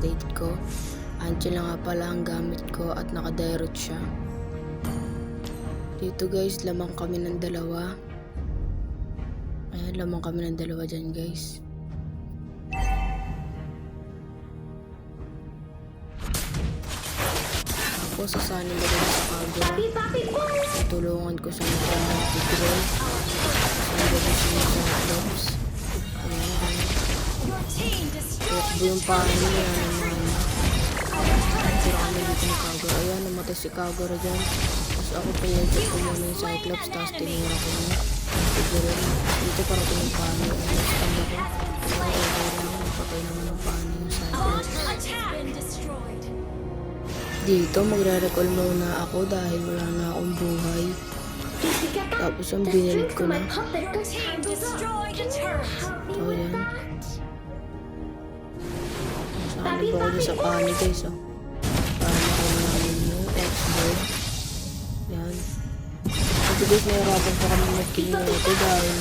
kapatid ko. Angela nga pala ang gamit ko at naka-direct siya. Dito guys, lamang kami ng dalawa. Ayan, lamang kami ng dalawa dyan guys. Tapos sasanin ko din sa Kagura. Tutulungan ko siya ng Tigreal. Sasanin ko siya ng Cyclops. Ayan, ayan. Takbo yung paano niya naman. Tira kami dito ng Kagura. Ayan, namatay si Kagura dyan. Tapos ako pinagdip ko muna yung Cyclops. Tapos tinira ko yung Tigreal. Dito parating yung paano. Stand ako. Napatay naman ng paano yung Cyclops. Dito magre-recall muna ako dahil wala na akong buhay. Tapos ang binalik ko na. So yan. Saan ba ako sa pani guys oh. Para makuha namin yung X-Bird. Yan. Kasi guys nahirapan pa kami mag-kill na ito dahil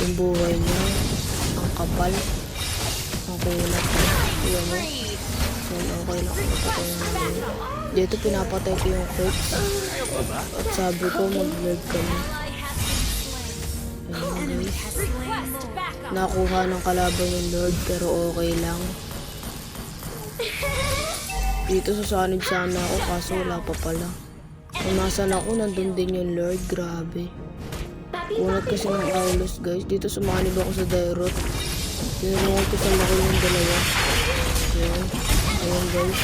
yung buhay niya ang kapal. Ang kulat niya. Yan mo. Yan okay lang. Patay namin. Dito pinapatay ko yung Kurtz. At sabi ko mag-lord kami. Ayan guys. Nakuha ng kalaban yung Lord pero okay lang. Dito sasanid sana ako kaso wala pa pala. Kung nasan ako nandun din yung Lord. Grabe. Kunat kasi ng Aulus guys. Dito sumanib ako sa Dairot. Tinulungan ko sa laki yung dalawa. Ayan. Ayan guys.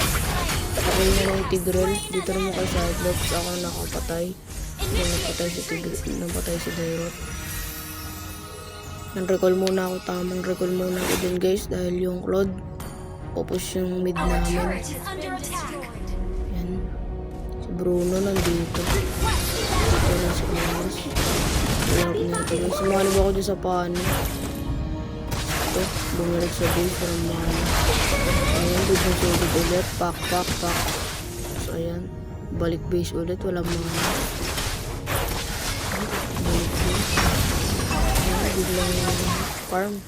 Ako yung ng Tigreal. Dito naman kay Cyclops. Ako nakapatay. Napatay si Tigreal. Napatay si Dairot. Nang-recall muna ako. Tamang recall muna ako din guys. Dahil yung Claude pupush yung mid namin. Yan. Si Bruno nandito. Dito na si Brunos. Hirap na ito guys. Sumanib ako dyan sa paano. Ito. Bumalik sa base. Parang mana. Ayan, doon yung sulit ulit. Pak. So, ayan. Balik base ulit. Walang mana. Balik base. Ayan, biglang farm.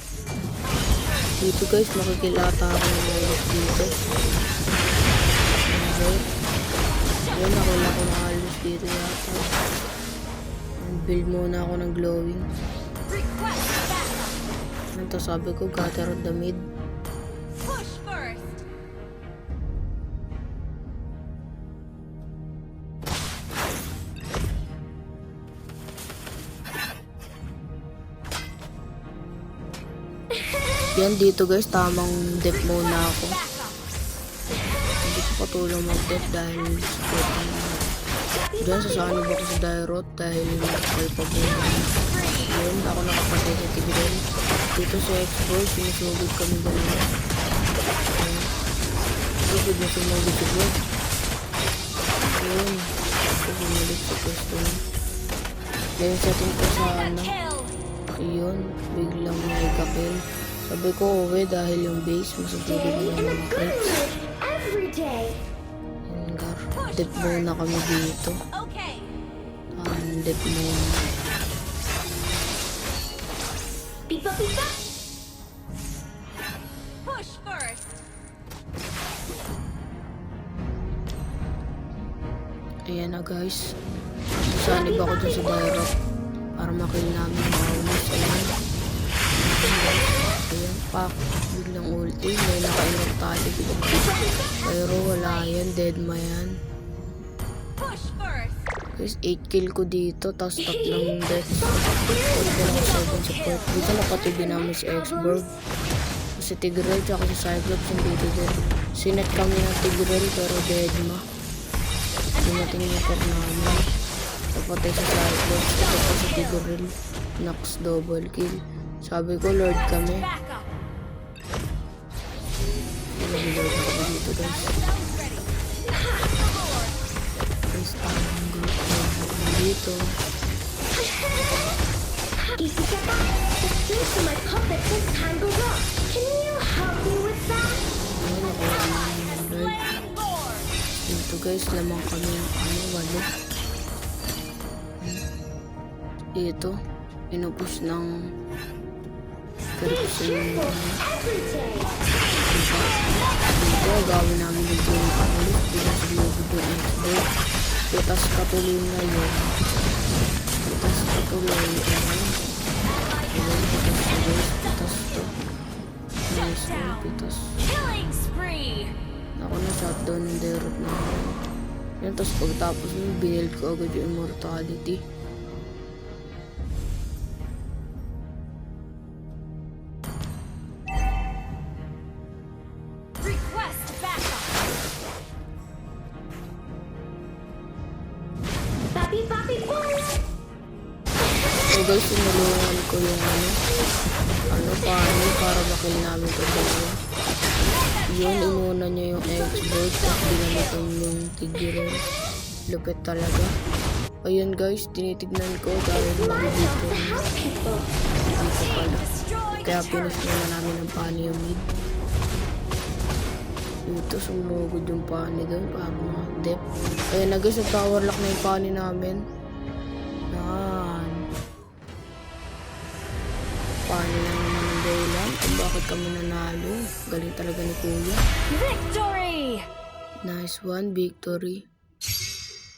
Dito guys, makikilata ako ng halos dito. Ayan, nakila ko na halos dito yata. Build muna ako ng glowing. Ito sabi ko, gather on the mid. Yan dito guys, tamang dep muna ako. Hindi ko patulong mag-dep dahil support na. Diyan sasanib ako sa Dairot dahil may pabunod. Yun, ako nakapatay sa Tigreal. Dito sa X-Bird, sinusugod kami dalawa. Sugod na sumugod si Bird. Yun, sumugod sa pwesto na. Dahil sa atin ko sa ano. Yun, biglang mega kill. Sabi ko uwi dahil yung base masasugod na ng mga creeps. Hanggar. Dep muna kami dito. Dep muna. Push first. Ayan na guys. Sasanib ako dyan sa Dairot para makill namin ang Aulus. Ayan, pak. Biglang ulti. May naka-inok tayo. Pero wala yan. Dead ma yan. Push first. Guys, 8 kill ko dito. Tapos tatlong death. Pwede ko lang 7 support. Dito napatubi namin si X-Bird. Si Tigreal tsaka si Cyclops yung dito din. Sinet kami ng Tigreal pero dead ma. Dumating yung core namin. Napatay si Cyclops. Ito pa si Tigreal. Nox double kill. Sabi ko, Lord kami. Lord ako dito guys. Guys, tamang group na dito. Dito guys, lamang kami ng walo. Dito, pinupush ng person. Dito, agawin namin yung game ulit. Pinasilubog yung expert. Pitas patuloy na yun. Pitas patuloy. Ayan, pitas na guys. Pitas to. Nice one, pitas. Killing spree. Ako na shutdown yung derot na. Yan, tapos pagtapos mo, binild ko agad yung immortality. Request backup. Papi boy. So guys, sinulungan ko yung paano para makill namin ito dalawa. Yun, inuna niya yung expert at binalitan yung tigirel. Lupit talaga. Ayun guys, tinitignan ko dahil mag-dito dito pala. Kaya finish na namin ang pani yung mid. Dito sumugod yung pani doon para ma-dep. Ayun na guys, tower lock na yung pani namin. Yan. Pani na naman ang dahilan kung bakit kami nanalo. Galing talaga ni Kuya. Victory. Nice one, victory.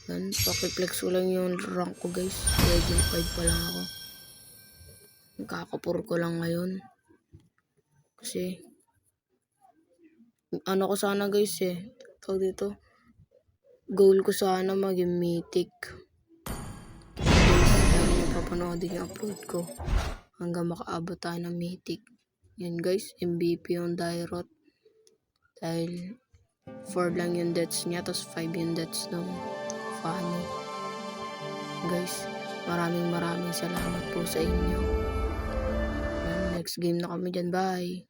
Yan, pakiflex ko lang yung rank ko guys. Legend 5 pa lang ako. Kakapur ko lang ngayon. Kasi, ano ko sana guys tawag dito. Goal ko sana maging mythic. Guys, dahil napapanoodin yung upload ko. Hanggang makaabot tayo ng mythic. Yan guys, MVP yung Dairot. Dahil 4 lang yung deaths niya, tapos 5 yung deaths ng Fanny. Guys, maraming salamat po sa inyo. Next game na kami dyan, bye!